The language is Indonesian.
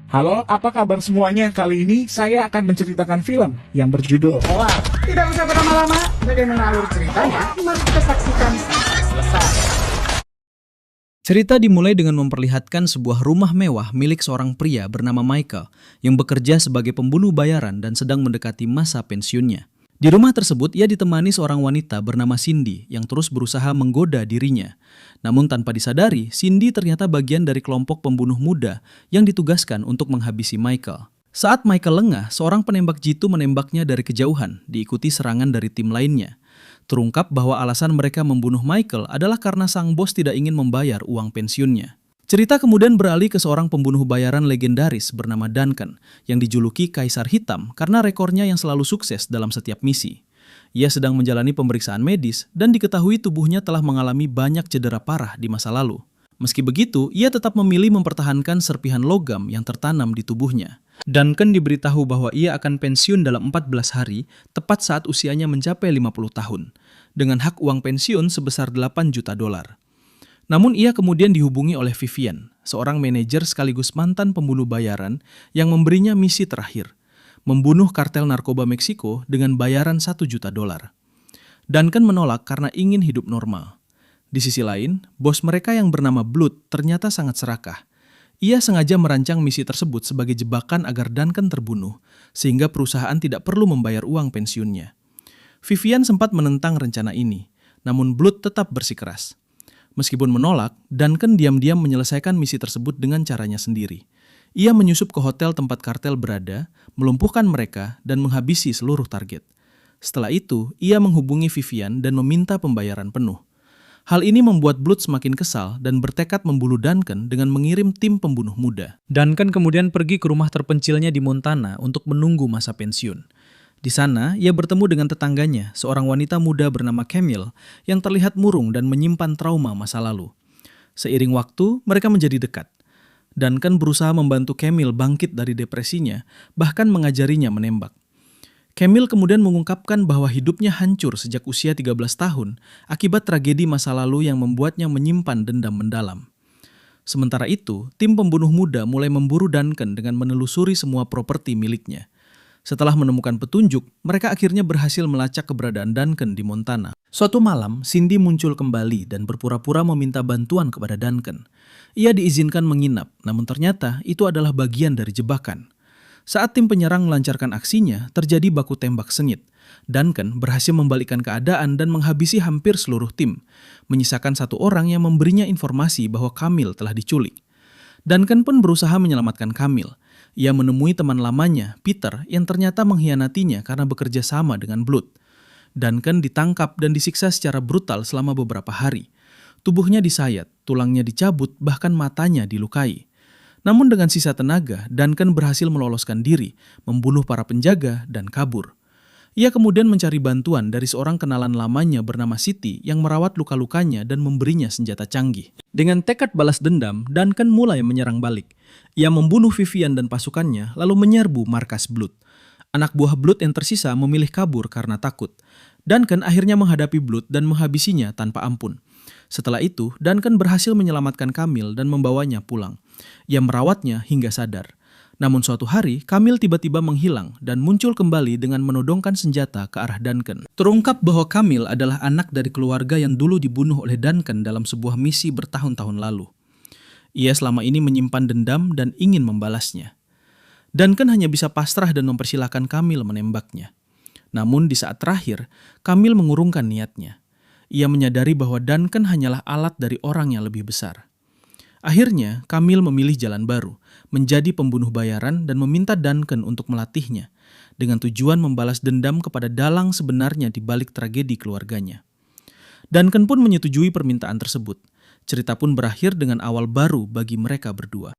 Halo, apa kabar semuanya? Kali ini saya akan menceritakan film yang berjudul Oar. Tidak usah berlama-lama, bagaimana alur ceritanya? Mari kita saksikan sampai selesai. Cerita dimulai dengan memperlihatkan sebuah rumah mewah milik seorang pria bernama Michael yang bekerja sebagai pembunuh bayaran dan sedang mendekati masa pensiunnya. Di rumah tersebut, ia ditemani seorang wanita bernama Cindy yang terus berusaha menggoda dirinya. Namun tanpa disadari, Cindy ternyata bagian dari kelompok pembunuh muda yang ditugaskan untuk menghabisi Michael. Saat Michael lengah, seorang penembak jitu menembaknya dari kejauhan, diikuti serangan dari tim lainnya. Terungkap bahwa alasan mereka membunuh Michael adalah karena sang bos tidak ingin membayar uang pensiunnya. Cerita kemudian beralih ke seorang pembunuh bayaran legendaris bernama Duncan yang dijuluki Kaisar Hitam karena rekornya yang selalu sukses dalam setiap misi. Ia sedang menjalani pemeriksaan medis dan diketahui tubuhnya telah mengalami banyak cedera parah di masa lalu. Meski begitu, ia tetap memilih mempertahankan serpihan logam yang tertanam di tubuhnya. Duncan diberitahu bahwa ia akan pensiun dalam 14 hari, tepat saat usianya mencapai 50 tahun, dengan hak uang pensiun sebesar 8 juta dolar. Namun ia kemudian dihubungi oleh Vivian, seorang manajer sekaligus mantan pembunuh bayaran yang memberinya misi terakhir, membunuh kartel narkoba Meksiko dengan bayaran 1 juta dolar. Duncan menolak karena ingin hidup normal. Di sisi lain, bos mereka yang bernama Blood ternyata sangat serakah. Ia sengaja merancang misi tersebut sebagai jebakan agar Duncan terbunuh, sehingga perusahaan tidak perlu membayar uang pensiunnya. Vivian sempat menentang rencana ini, namun Blood tetap bersikeras. Meskipun menolak, Duncan diam-diam menyelesaikan misi tersebut dengan caranya sendiri. Ia menyusup ke hotel tempat kartel berada, melumpuhkan mereka, dan menghabisi seluruh target. Setelah itu, ia menghubungi Vivian dan meminta pembayaran penuh. Hal ini membuat Blood semakin kesal dan bertekad membunuh Duncan dengan mengirim tim pembunuh muda. Duncan kemudian pergi ke rumah terpencilnya di Montana untuk menunggu masa pensiun. Di sana, ia bertemu dengan tetangganya, seorang wanita muda bernama Camille yang terlihat murung dan menyimpan trauma masa lalu. Seiring waktu, mereka menjadi dekat. Duncan berusaha membantu Camille bangkit dari depresinya, bahkan mengajarinya menembak. Camille kemudian mengungkapkan bahwa hidupnya hancur sejak usia 13 tahun akibat tragedi masa lalu yang membuatnya menyimpan dendam mendalam. Sementara itu, tim pembunuh muda mulai memburu Duncan dengan menelusuri semua properti miliknya. Setelah menemukan petunjuk, mereka akhirnya berhasil melacak keberadaan Duncan di Montana. Suatu malam, Cindy muncul kembali dan berpura-pura meminta bantuan kepada Duncan. Ia diizinkan menginap, namun ternyata itu adalah bagian dari jebakan. Saat tim penyerang melancarkan aksinya, terjadi baku tembak sengit. Duncan berhasil membalikkan keadaan dan menghabisi hampir seluruh tim, menyisakan satu orang yang memberinya informasi bahwa Camille telah diculik. Duncan pun berusaha menyelamatkan Camille. Ia menemui teman lamanya, Peter, yang ternyata mengkhianatinya karena bekerja sama dengan Blood. Duncan ditangkap dan disiksa secara brutal selama beberapa hari. Tubuhnya disayat, tulangnya dicabut, bahkan matanya dilukai. Namun dengan sisa tenaga, Duncan berhasil meloloskan diri, membunuh para penjaga, dan kabur. Ia kemudian mencari bantuan dari seorang kenalan lamanya bernama Siti yang merawat luka-lukanya dan memberinya senjata canggih. Dengan tekad balas dendam, Duncan mulai menyerang balik. Ia membunuh Vivian dan pasukannya, lalu menyerbu markas Blood. Anak buah Blood yang tersisa memilih kabur karena takut. Duncan akhirnya menghadapi Blood dan menghabisinya tanpa ampun. Setelah itu, Duncan berhasil menyelamatkan Camille dan membawanya pulang. Ia merawatnya hingga sadar. Namun suatu hari, Camille tiba-tiba menghilang dan muncul kembali dengan menodongkan senjata ke arah Duncan. Terungkap bahwa Camille adalah anak dari keluarga yang dulu dibunuh oleh Duncan dalam sebuah misi bertahun-tahun lalu. Ia selama ini menyimpan dendam dan ingin membalasnya. Duncan hanya bisa pasrah dan mempersilahkan Camille menembaknya. Namun di saat terakhir, Camille mengurungkan niatnya. Ia menyadari bahwa Duncan hanyalah alat dari orang yang lebih besar. Akhirnya, Camille memilih jalan baru, menjadi pembunuh bayaran dan meminta Duncan untuk melatihnya, dengan tujuan membalas dendam kepada dalang sebenarnya di balik tragedi keluarganya. Duncan pun menyetujui permintaan tersebut. Cerita pun berakhir dengan awal baru bagi mereka berdua.